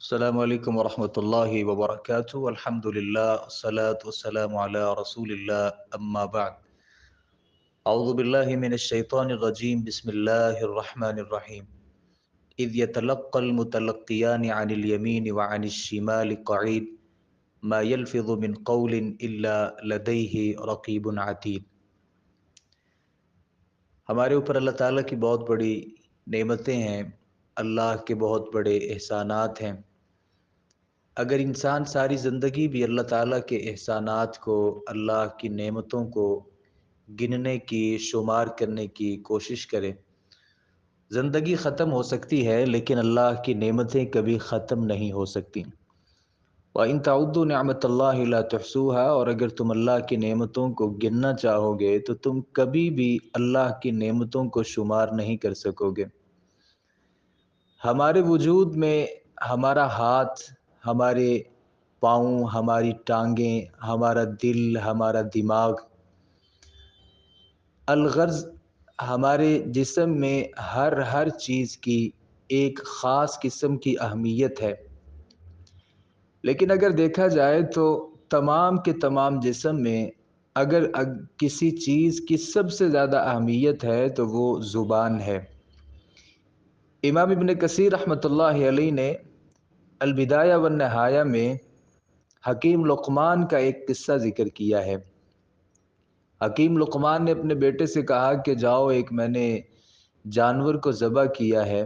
السلام علیکم ورحمۃ اللہ وبرکاتہ، الحمد للہ والصلاة والسلام علی رسول اللہ، اما بعد۔ اعوذ باللہ من الشیطان الرجیم، بسم اللہ الرحمن الرحیم۔ اذ يتلقى المتلقیان عن الیمین وعن الشمال قعید ما يلفظ من قول الا لدیہ رقیب عتید۔ ہمارے اوپر اللہ تعالیٰ کی بہت بڑی نعمتیں ہیں، اللہ کے بہت بڑے احسانات ہیں۔ اگر انسان ساری زندگی بھی اللہ تعالیٰ کے احسانات کو، اللہ کی نعمتوں کو گننے کی، شمار کرنے کی کوشش کرے، زندگی ختم ہو سکتی ہے لیکن اللہ کی نعمتیں کبھی ختم نہیں ہو سکتی۔ وَإِن تَعُدُّوا نِعْمَتَ اللَّهِ لَا تُحْصُوهَا، اور اگر تم اللہ کی نعمتوں کو گننا چاہو گے تو تم کبھی بھی اللہ کی نعمتوں کو شمار نہیں کر سکو گے۔ ہمارے وجود میں ہمارا ہاتھ، ہمارے پاؤں، ہماری ٹانگیں، ہمارا دل، ہمارا دماغ، الغرض ہمارے جسم میں ہر چیز کی ایک خاص قسم کی اہمیت ہے۔ لیکن اگر دیکھا جائے تو تمام کے تمام جسم میں اگر کسی چیز کی سب سے زیادہ اہمیت ہے تو وہ زبان ہے۔ امام ابن کثیر رحمۃ اللہ علیہ نے البدایہ والنہایہ میں حکیم لقمان کا ایک قصہ ذکر کیا ہے۔ حکیم لقمان نے اپنے بیٹے سے کہا کہ جاؤ، ایک میں نے جانور کو ذبح کیا ہے،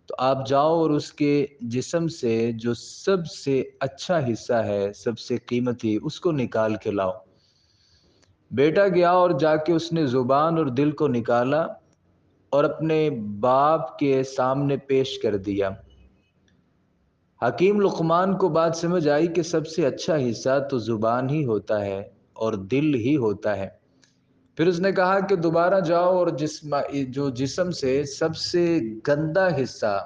تو آپ جاؤ اور اس کے جسم سے جو سب سے اچھا حصہ ہے، سب سے قیمتی، اس کو نکال کے لاؤ۔ بیٹا گیا اور جا کے اس نے زبان اور دل کو نکالا اور اپنے باپ کے سامنے پیش کر دیا۔ حکیم لقمان کو بات سمجھ آئی کہ سب سے اچھا حصہ تو زبان ہی ہوتا ہے اور دل ہی ہوتا ہے۔ پھر اس نے کہا کہ دوبارہ جاؤ اور جو جسم سے سب سے گندا حصہ،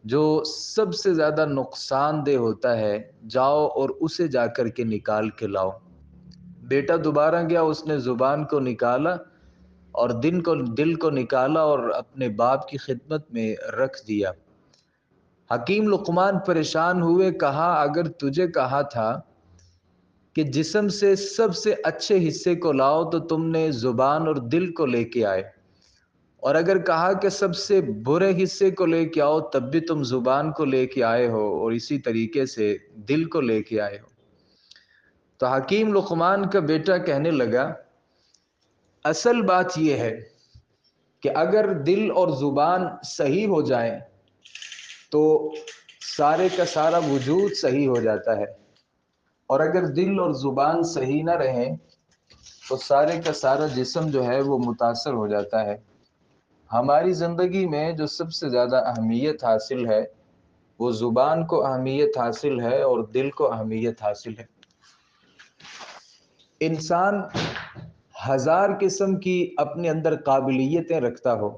جو سب سے زیادہ نقصان دہ ہوتا ہے، جاؤ اور اسے جا کر کے نکال کے لاؤ۔ بیٹا دوبارہ گیا، اس نے زبان کو نکالا اور دل کو نکالا اور اپنے باپ کی خدمت میں رکھ دیا۔ حکیم لقمان پریشان ہوئے، کہا اگر تجھے کہا تھا کہ جسم سے سب سے اچھے حصے کو لاؤ تو تم نے زبان اور دل کو لے کے آئے، اور اگر کہا کہ سب سے برے حصے کو لے کے آؤ تب بھی تم زبان کو لے کے آئے ہو اور اسی طریقے سے دل کو لے کے آئے ہو۔ تو حکیم لقمان کا بیٹا کہنے لگا اصل بات یہ ہے کہ اگر دل اور زبان صحیح ہو جائیں تو سارے کا سارا وجود صحیح ہو جاتا ہے، اور اگر دل اور زبان صحیح نہ رہیں تو سارے کا سارا جسم جو ہے وہ متاثر ہو جاتا ہے۔ ہماری زندگی میں جو سب سے زیادہ اہمیت حاصل ہے وہ زبان کو اہمیت حاصل ہے اور دل کو اہمیت حاصل ہے۔ انسان ہزار قسم کی اپنے اندر قابلیتیں رکھتا ہو،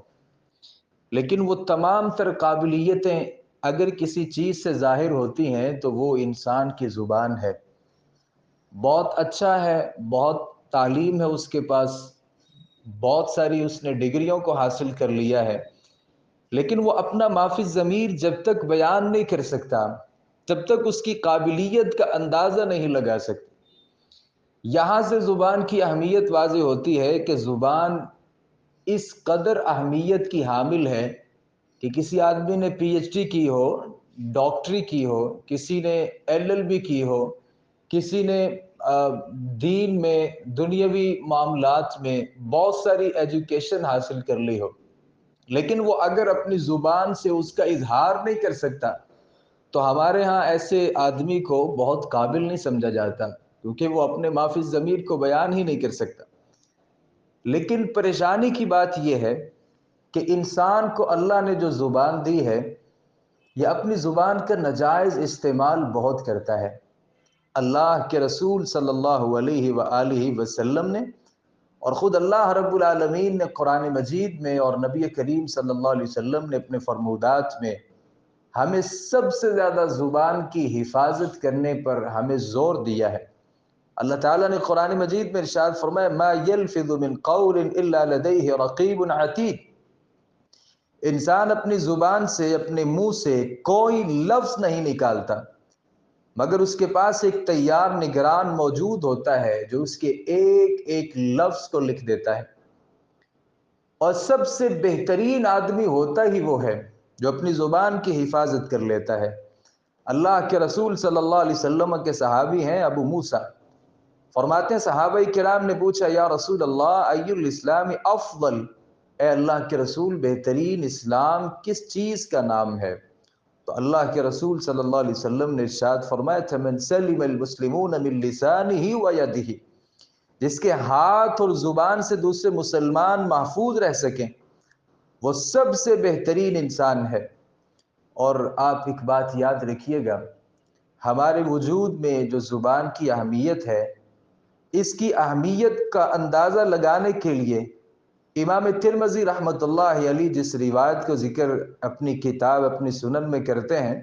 لیکن وہ تمام تر قابلیتیں اگر کسی چیز سے ظاہر ہوتی ہیں تو وہ انسان کی زبان ہے۔ بہت اچھا ہے، بہت تعلیم ہے اس کے پاس، بہت ساری اس نے ڈگریوں کو حاصل کر لیا ہے، لیکن وہ اپنا ما فی الضمیر جب تک بیان نہیں کر سکتا، تب تک اس کی قابلیت کا اندازہ نہیں لگا سکتا۔ یہاں سے زبان کی اہمیت واضح ہوتی ہے کہ زبان اس قدر اہمیت کی حامل ہے کہ کسی آدمی نے پی ایچ ڈی کی ہو، ڈاکٹری کی ہو، کسی نے ایل ایل بی کی ہو، کسی نے دین میں، دنیاوی معاملات میں بہت ساری ایجوکیشن حاصل کر لی ہو، لیکن وہ اگر اپنی زبان سے اس کا اظہار نہیں کر سکتا تو ہمارے ہاں ایسے آدمی کو بہت قابل نہیں سمجھا جاتا، کیونکہ وہ اپنے ما فی الضمیر کو بیان ہی نہیں کر سکتا۔ لیکن پریشانی کی بات یہ ہے کہ انسان کو اللہ نے جو زبان دی ہے، یہ اپنی زبان کا ناجائز استعمال بہت کرتا ہے۔ اللہ کے رسول صلی اللہ علیہ وآلہ وسلم نے اور خود اللہ رب العالمین نے قرآن مجید میں اور نبی کریم صلی اللہ علیہ وسلم نے اپنے فرمودات میں ہمیں سب سے زیادہ زبان کی حفاظت کرنے پر ہمیں زور دیا ہے۔ اللہ تعالیٰ نے قرآن مجید میں ارشاد فرمایا ما یلفظ من قول الا لدیہ رقیب عتید۔ انسان اپنی زبان سے، اپنے منہ سے کوئی لفظ نہیں نکالتا مگر اس کے پاس ایک تیار نگران موجود ہوتا ہے جو اس کے ایک ایک لفظ کو لکھ دیتا ہے۔ اور سب سے بہترین آدمی ہوتا ہی وہ ہے جو اپنی زبان کی حفاظت کر لیتا ہے۔ اللہ کے رسول صلی اللہ علیہ وسلم کے صحابی ہیں ابو موسیٰ، فرماتے ہیں صحابہ کرام نے پوچھا یا رسول اللہ ای الاسلام افضل، اے اللہ کے رسول بہترین اسلام کس چیز کا نام ہے؟ تو اللہ کے رسول صلی اللہ علیہ وسلم نے ارشاد فرمایا تھا من سلم المسلمون من لسانہ و یدہ، جس کے ہاتھ اور زبان سے دوسرے مسلمان محفوظ رہ سکیں وہ سب سے بہترین انسان ہے۔ اور آپ ایک بات یاد رکھیے گا، ہمارے وجود میں جو زبان کی اہمیت ہے، اس کی اہمیت کا اندازہ لگانے کے لیے امام ترمذی رحمۃ اللہ علیہ جس روایت کو ذکر اپنی کتاب اپنی سنن میں کرتے ہیں،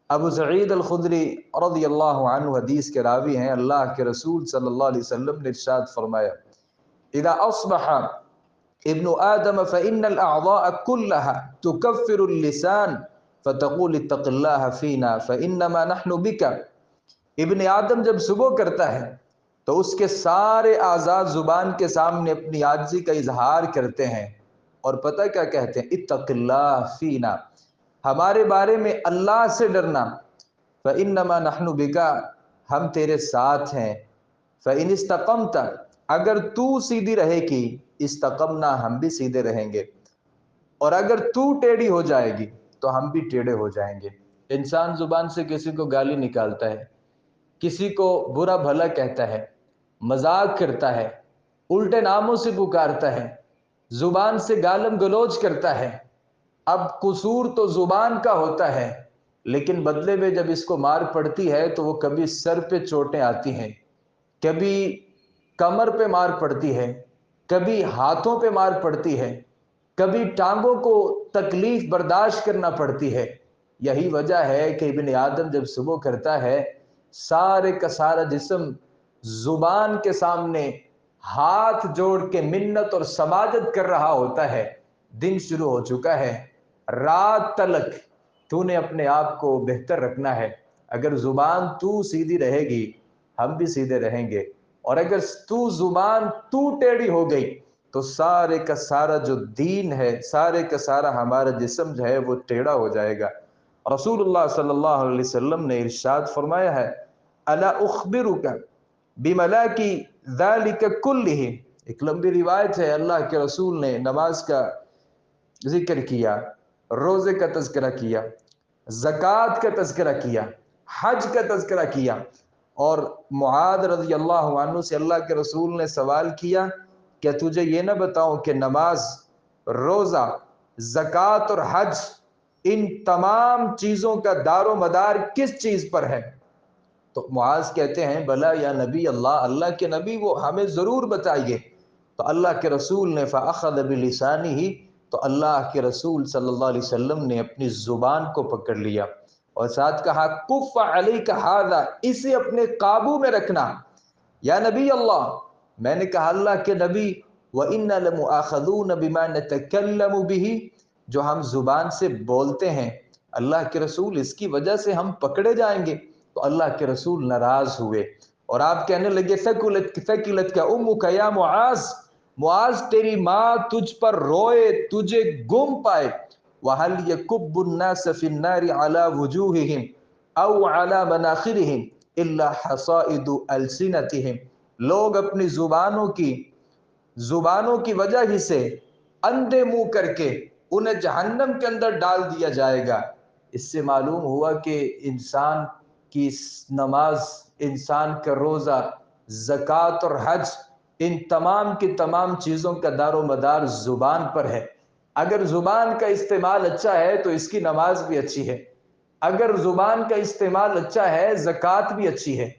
ابو سعید الخدری رضی اللہ عنہ حدیث کے راوی ہیں، اللہ کے رسول صلی اللہ علیہ وسلم نے ارشاد فرمایا اذا اصبح ابن آدم فإن الأعضاء كلها تكفر اللسان فتقول اتق اللہ فینا فإنما نحن بك۔ ابن آدم جب صبح کرتا ہے تو اس کے سارے اعضاء زبان کے سامنے اپنی عاجزی کا اظہار کرتے ہیں اور پتہ کیا کہتے ہیں؟ اتق اللہ فینا، ہمارے بارے میں اللہ سے ڈرنا، فإنما نحن بك، ہم تیرے ساتھ ہیں، فإن استقمت، اگر تو سیدھی رہے گی، استقمنا، ہم بھی سیدھے رہیں گے، اور اگر تو ٹیڑھی ہو جائے گی تو ہم بھی ٹیڑھے ہو جائیں گے۔ انسان زبان سے کسی کو گالی نکالتا ہے، کسی کو برا بھلا کہتا ہے، مذاق کرتا ہے، الٹے ناموں سے پکارتا ہے، زبان سے گالم گلوچ کرتا ہے۔ اب قصور تو زبان کا ہوتا ہے، لیکن بدلے میں جب اس کو مار پڑتی ہے تو وہ کبھی سر پہ چوٹیں آتی ہیں، کبھی کمر پہ مار پڑتی ہے، کبھی ہاتھوں پہ مار پڑتی ہے، کبھی ٹانگوں کو تکلیف برداشت کرنا پڑتی ہے۔ یہی وجہ ہے کہ ابن آدم جب صبح کرتا ہے سارے کا سارا جسم زبان کے سامنے ہاتھ جوڑ کے منت اور سماجت کر رہا ہوتا ہے، دن شروع ہو چکا ہے، رات تلک تو نے اپنے آپ کو بہتر رکھنا ہے۔ اگر زبان تو سیدھی رہے گی ہم بھی سیدھے رہیں گے، اور اگر زبان تو ٹیڑھی ہو گئی تو سارے کا سارا جو دین ہے، سارے کا سارا ہمارا جسم جو ہے وہ ٹیڑھا ہو جائے گا۔ رسول اللہ صلی اللہ علیہ وسلم نے ارشاد فرمایا ہے الا اخبرک بملاک ذلک کلہ، ایک لمبی روایت ہے، اللہ کے رسول نے نماز کا ذکر کیا، روزے کا تذکرہ کیا، زکوٰۃ کا تذکرہ کیا، حج کا تذکرہ کیا، اور معاذ رضی اللہ عنہ سے اللہ کے رسول نے سوال کیا کہ تجھے یہ نہ بتاؤں کہ نماز، روزہ، زکوٰۃ اور حج، ان تمام چیزوں کا دار و مدار کس چیز پر ہے؟ تو معاذ کہتے ہیں بلا یا نبی اللہ، اللہ کے نبی وہ ہمیں ضرور بتائیے۔ تو اللہ کے رسول نے فأخذ بلسانہ، تو اللہ کے رسول صلی اللہ علیہ وسلم نے اپنی زبان کو پکڑ لیا اور ساتھ کہا کف علیک ھذا، اسے اپنے قابو میں رکھنا۔ یا نبی اللہ، میں نے کہا اللہ کے نبی وَإِنَّا لَمُؤَاخَذُونَ بِمَا نَتَكَلَّمُ بِهِ، جو ہم زبان سے بولتے ہیں اللہ کے رسول اس کی وجہ سے ہم پکڑے جائیں گے۔ تو اللہ کے رسول ناراض ہوئے اور آپ کہنے لگے ثقلت کا امک یا معاذ، معاذ تیری ماں تجھ پر روئے، تجھے گم پائے۔ وَهَلْ يَكُبُّ النَّاسَ فِي النَّارِ عَلَى وُجُوهِهِمْ أَوْ عَلَى مَنَاخِرِهِمْ إِلَّا حَصَائِدُ أَلْسِنَتِهِمْ، لوگ اپنی زبانوں کی وجہ ہی سے اندھے منہ کر کے انہیں جہنم کے اندر ڈال دیا جائے گا۔ اس سے معلوم ہوا کہ انسان کی نماز، انسان کا روزہ، زکوٰۃ اور حج، ان تمام کی تمام چیزوں کا دار و مدار زبان پر ہے۔ اگر زبان کا استعمال اچھا ہے تو اس کی نماز بھی اچھی ہے، اگر زبان کا استعمال اچھا ہے زکوٰۃ بھی اچھی ہے،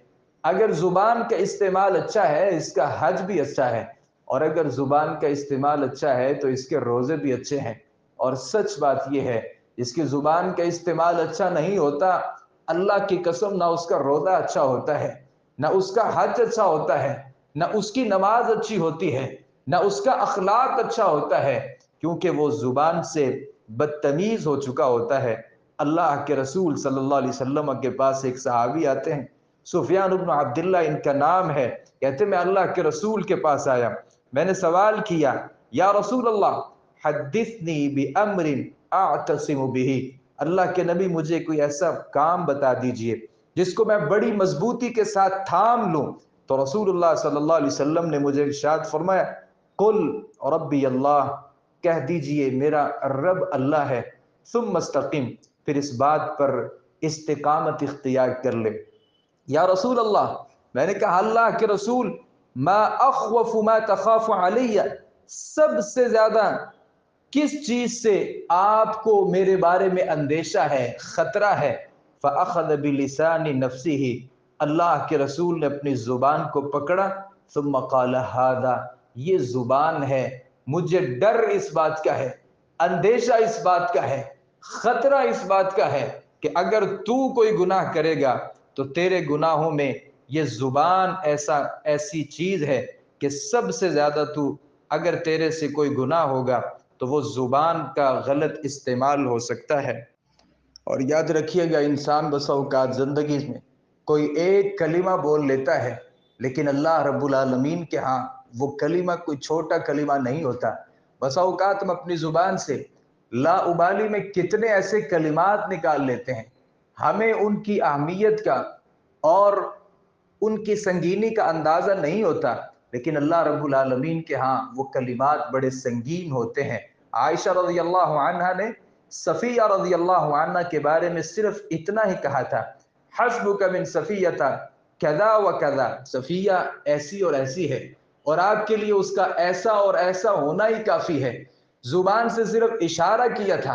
اگر زبان کا استعمال اچھا ہے اس کا حج بھی اچھا ہے، اور اگر زبان کا استعمال اچھا ہے تو اس کے روزے بھی اچھے ہیں۔ اور سچ بات یہ ہے جس کی زبان کا استعمال اچھا نہیں ہوتا، اللہ کی قسم نہ اس کا روزہ اچھا ہوتا ہے، نہ اس کا حج اچھا ہوتا ہے، نہ اس کی نماز اچھی ہوتی ہے، نہ اس کا اخلاق اچھا ہوتا ہے، کیونکہ وہ زبان سے बदतमीज़ हो चुका होता है। अल्लाह के रसूल सल्लल्लाहु अलैहि वसल्लम के पास एक सहाबी आते हैं, सुफियान इब्न अब्दुल्ला इनका नाम है। कहते मैं अल्लाह के रसूल के पास आया, मैंने सवाल किया, या रसूल अल्लाह हद्दिसनी बि अम्रिन अअतसिमु बिही, अल्लाह के नबी मुझे कोई ऐसा काम बता दीजिए जिसको मैं बड़ी मजबूती के साथ थाम लूं। तो रसूलुल्लाह सल्लल्लाहु अलैहि वसल्लम ने मुझे इरशाद फरमाया, कुल रब्बी अल्लाह, कह दीजिए मेरा रब अल्लाह है, सुम्मा इस्तकीम, फिर इस बात पर इस्तिकामत इख्तियार कर ले। या रसूल अल्लाह, मैंने कहा अल्लाह के रसूल, मा अखवफु मा तखाफु अलैया, सबसे ज्यादा किस चीज से आपको मेरे बारे में अंदेशा है, खतरा है। फ़अख़ज़ बिलिसानी नफ्सिही, अल्लाह के रसूल ने अपनी जुबान को पकड़ा, सुम्मा क़ाल हादा, ये जुबान है, मुझे डर इस बात का है, अंदेशा इस बात का है, खतरा इस बात का है कि अगर तू कोई गुनाह करेगा तो तेरे गुनाहों में ये जुबान ऐसी चीज है कि सबसे ज्यादा तू, अगर तेरे से कोई गुनाह होगा तो वो जुबान का गलत इस्तेमाल हो सकता है। और याद रखिएगा, इंसान बसा औकात ज़िंदगी में कोई एक कलीमा बोल लेता है, लेकिन अल्लाह रब्बुल आलमीन के यहाँ वो कलीमा कोई छोटा कलीमा नहीं होता। बसा औकात हम अपनी ज़ुबान से लाउबाली में कितने ऐसे कलिमात निकाल लेते हैं, हमें उनकी अहमियत का और उनकी संगीनी का अंदाज़ा नहीं होता, लेकिन अल्लाह रब्बुल आलमीन के यहाँ वो कलिमात बड़े संगीन होते हैं। आयशा रज़ियल्लाहु अन्हा ने सफ़िया रज़ियल्लाहु अन्हा के बारे में सिर्फ इतना ही कहा था, हस्बुका मिन सफ़ियता कज़ा व कज़ा, सफ़िया ऐसी और ऐसी है और आपके लिए उसका ऐसा और ऐसा होना ही काफ़ी है। जुबान से सिर्फ इशारा किया था,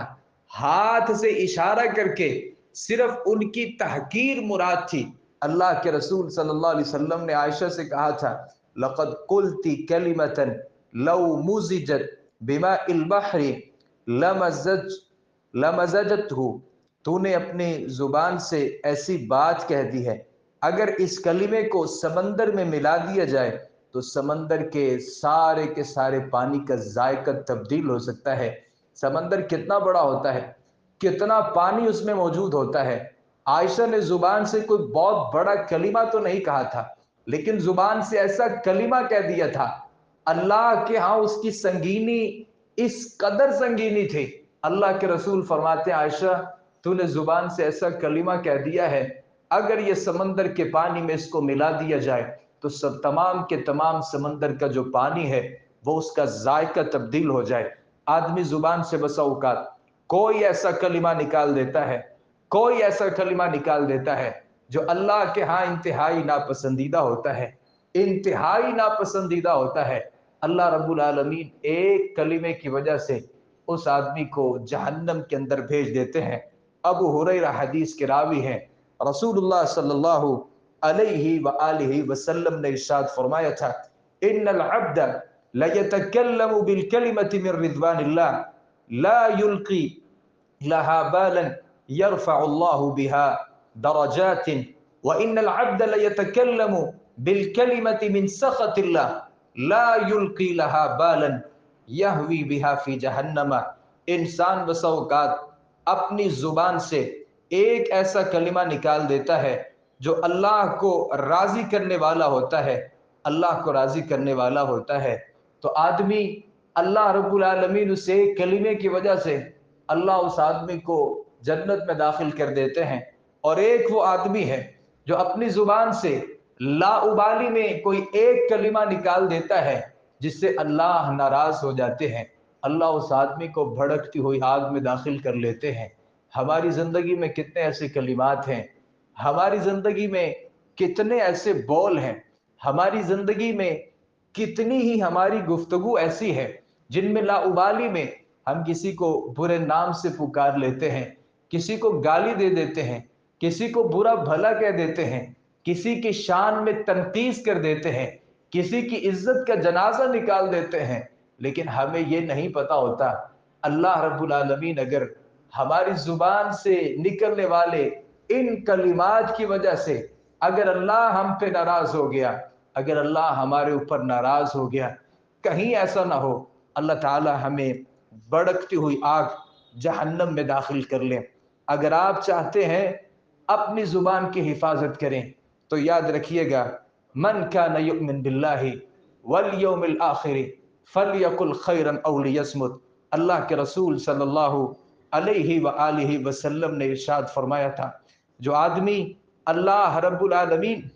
हाथ से इशारा करके सिर्फ उनकी तहकीर मुराद थी। अल्लाह के रसूल सल्लल्लाहु अलैहि वसल्लम ने आयशा से कहा था, लक़द क़ुल्ति कलिमतन लौ मुज़िजत बिमाइल बहरी लमज़जतहु, तूने अपनी जुबान से ऐसी बात कह दी है, अगर इस कलिमे को समंदर में मिला दिया जाए तो समंदर के सारे पानी का जायका तब्दील हो सकता है। समंदर कितना बड़ा होता है, कितना पानी उसमें मौजूद होता है। आयशा ने जुबान से कोई बहुत बड़ा कलिमा तो नहीं कहा था, लेकिन जुबान से ऐसा कलिमा कह दिया था, अल्लाह के यहाँ उसकी संगीनी इस कदर संगीनी थी। अल्लाह के रसूल फरमाते हैं, आयशा तूने जुबान से ऐसा कलिमा कह दिया है, अगर ये समंदर के पानी में इसको मिला दिया जाए तो सब तमाम के तमाम समंदर का जो पानी है वो उसका जायका तब्दील हो जाए। आदमी जुबान से बसा औकात कोई ऐसा कलिमा निकाल देता है, कोई ऐसा कलिमा निकाल देता है जो अल्लाह के यहाँ इंतहाई नापसंदीदा होता है, इंतहाई नापसंदीदा होता है। अल्लाह रब्बुल आलमीन एक कलिमे की वजह से उस आदमी को जहन्नम के अंदर भेज देते हैं। अबू हुरैरा हदीस के रावी हैं, रसूलुल्लाह सल्लल्लाहु अलैहि व आलिहि वसल्लम ने इरशाद फरमाया था, इन्नल अब्द लयतकल्लमु बिल कलिमति मिन रिज़वानिल्लाह ला युल्की लहा बालन यरफ़अुल्लाहु बिहा दरजातिन व इन्नल अब्द लयतकल्लमु बिल कलिमति मिन सख़तिल्लाह ला युल्की लहा बालन यहवी बिहा फी जहन्नमा। इंसान बसा औकात अपनी जुबान से एक ऐसा कलिमा निकाल देता है जो अल्लाह को राजी करने वाला होता है, अल्लाह को राजी करने वाला होता है। तो आदमी, अल्लाह रब्बुल आलमीन उस एक कलिमे की वजह से अल्लाह उस आदमी को जन्नत में दाखिल कर देते हैं। और एक वो आदमी है जो अपनी जुबान से लाउबाली में कोई एक कलिमा निकाल देता है जिससे अल्लाह नाराज हो जाते हैं, अल्लाह उस आदमी को भड़कती हुई आग में दाखिल कर लेते हैं। हमारी जिंदगी में कितने ऐसे कलिमात हैं, हमारी जिंदगी में कितने ऐसे बोल हैं, हमारी जिंदगी में कितनी ही हमारी गुफ्तगू ऐसी है जिनमें लाउबाली में हम किसी को बुरे नाम से पुकार लेते हैं, किसी को गाली दे देते हैं, किसी को बुरा भला कह देते हैं, किसी की शान में तनकीस कर देते हैं, किसी की इज्जत का जनाजा निकाल देते हैं। लेकिन हमें ये नहीं पता होता, अल्लाह रब्बुल आलमीन अगर हमारी जुबान से निकलने वाले इन कलिमात की वजह से अगर अल्लाह हम पे नाराज हो गया, अगर अल्लाह हमारे ऊपर नाराज हो गया, कहीं ऐसा ना हो अल्लाह ताला हमें भड़कती हुई आग जहन्नम में दाखिल कर लें। अगर आप चाहते हैं अपनी ज़ुबान की हिफाजत करें तो याद रखिएगा, मन कान युमिन बिल्लाहि वल यौमिल आखिर फलयकुल खैरन औ लियस्मुत। अल्लाह के रसूल सल्लल्लाहु अलैहि व आलिहि वसल्लम ने इरशाद फरमाया था, जो आदमी अल्लाह रब्बुल आलमीन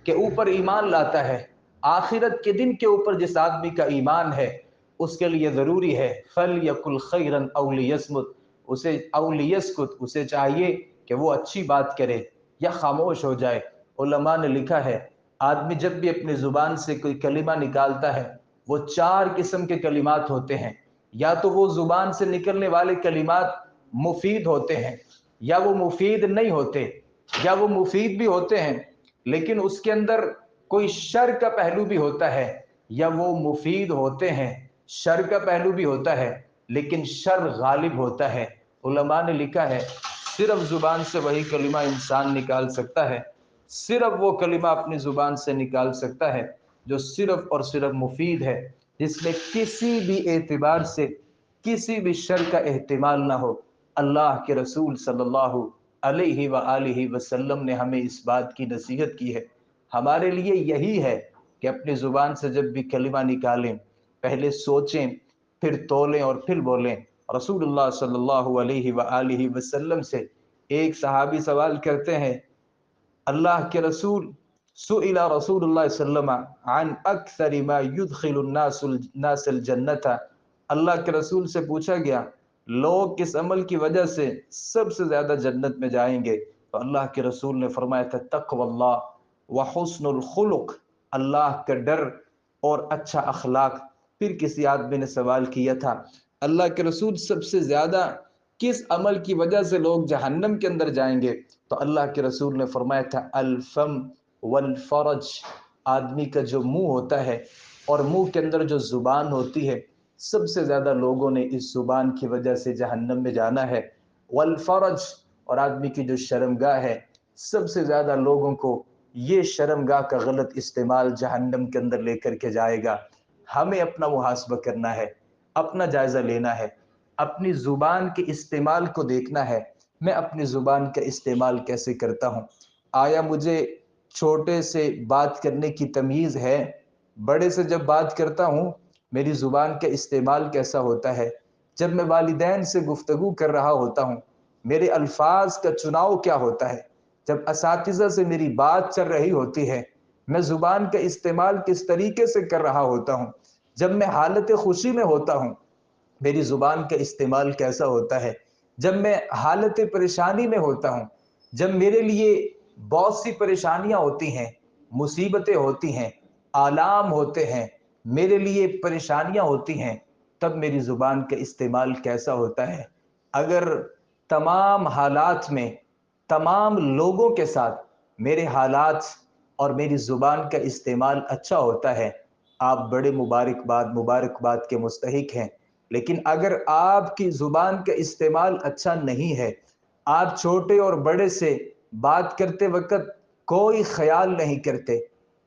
के ऊपर ईमान लाता है, आखिरत के दिन के ऊपर जिस आदमी का ईमान है, उसके लिए ज़रूरी है फल यकुल खैरन औ लियस्मुत, उसे औ लियस्कुत, उसे चाहिए कि वो अच्छी बात करे या खामोश हो जाए। उलमा ने लिखा है, आदमी जब भी अपनी ज़ुबान से कोई कलिमा निकालता है, वो 4 किस्म के कलिमात होते हैं। या तो वो ज़ुबान से निकलने वाले कलिमात मुफीद होते हैं, या वो मुफीद नहीं होते, या वो मुफीद भी होते हैं लेकिन उसके अंदर कोई शर का पहलू भी होता है, या वो मुफीद होते हैं, शर का पहलू भी होता है लेकिन शर गालिब होता है। उलमा ने लिखा है, सिर्फ ज़ुबान से वही कलिमा इंसान निकाल सकता है, सिर्फ वो कलिमा अपनी ज़ुबान से निकाल सकता है जो सिर्फ और सिर्फ मुफीद है, जिसमें किसी भी एतबार से किसी भी शर का एहतिमाल ना हो। अल्लाह के रसूल सल्लल्लाहु अलैहि व आलिहि वसल्लम ने हमें इस बात की नसीहत की है। हमारे लिए यही है कि अपनी ज़ुबान से जब भी कलिमा निकालें, पहले सोचें, फिर तोलें और फिर बोलें। रसूलुल्लाह सल्लल्लाहु अलैहि व आलिहि वसल्लम से एक सहाबी सवाल करते हैं, अल्लाह के रसूल, सुइला रसूलुल्लाह सल्लल्लाहु अलैहि वसल्लम अन अक्सर मा युदखिलुन नासल जन्नता, अल्लाह के रसूल से पूछा गया लोग किस अमल की वजह से सबसे ज्यादा जन्नत में जाएंगे, तो अल्लाह के रसूल ने फरमाया था तक़वल्लाह व हुस्नुल खुलुक, अल्लाह का डर और अच्छा अखलाक। फिर किसी आदमी ने सवाल किया था, अल्लाह के रसूल सबसे ज्यादा किस अमल की वजह से लोग जहन्नम के अंदर जाएंगे, तो अल्लाह के रसूल ने फरमाया था अल-फम वल फरज, आदमी का जो मुंह होता है और मुंह के अंदर जो जुबान होती है, सबसे ज्यादा लोगों ने इस जुबान की वजह से जहन्नम में जाना है। वल फरज, और आदमी की जो शर्मगाह है, सबसे ज्यादा लोगों को ये शर्मगाह का गलत इस्तेमाल जहन्नम के अंदर लेकर के जाएगा। हमें अपना मुहासबा करना है, अपना जायजा लेना है, अपनी जुबान के इस्तेमाल को देखना है, मैं अपनी जुबान का इस्तेमाल कैसे करता हूँ। आया मुझे छोटे से बात करने की तमीज़ है, बड़े से जब बात करता हूँ मेरी जुबान का इस्तेमाल कैसा होता है, जब मैं वालिदैन से गुफ्तगू कर रहा होता हूँ मेरे अल्फाज का चुनाव क्या होता है, जब असातिज़ा से मेरी बात चल रही होती है मैं जुबान का इस्तेमाल किस तरीके से कर रहा होता हूँ, जब मैं हालत खुशी में होता हूँ मेरी जुबान का इस्तेमाल कैसा होता है, जब मैं हालत परेशानी में होता हूँ, जब मेरे लिए बहुत सी परेशानियां होती हैं, मुसीबतें होती हैं, आलाम होते हैं, मेरे लिए परेशानियां होती हैं, तब मेरी जुबान का इस्तेमाल कैसा होता है। अगर तमाम हालात में तमाम लोगों के साथ मेरे हालात और मेरी जुबान का इस्तेमाल अच्छा होता है, आप बड़े मुबारकबाद के मुस्तहिक हैं। लेकिन अगर आपकी जुबान का इस्तेमाल अच्छा नहीं है, आप छोटे और बड़े से बात करते वक्त कोई ख्याल नहीं करते,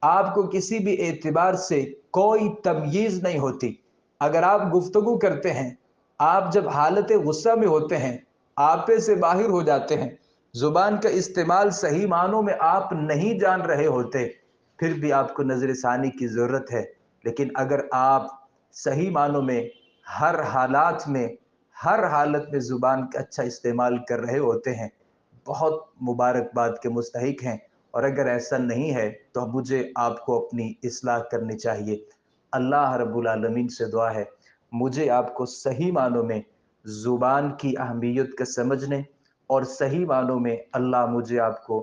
आपको किसी भी एतबार से कोई तमीज़ नहीं होती, अगर आप गुफ्तगू करते हैं, आप जब हालत गुस्सा में होते हैं आपे से बाहर हो जाते हैं, जुबान का इस्तेमाल सही मानों में आप नहीं जान रहे होते, फिर भी आपको नजर सानी की ज़रूरत है। लेकिन अगर आप सही मानों में हर हालात में हर हालत में ज़ुबान का अच्छा इस्तेमाल कर रहे होते हैं, बहुत मुबारकबाद के मुस्तहिक हैं। और अगर ऐसा नहीं है तो मुझे आपको अपनी इस्लाह करनी चाहिए। अल्लाह रब्बुल आलमीन से दुआ है मुझे आपको सही मानों में ज़ुबान की अहमियत का समझने और सही मानों में अल्लाह मुझे आपको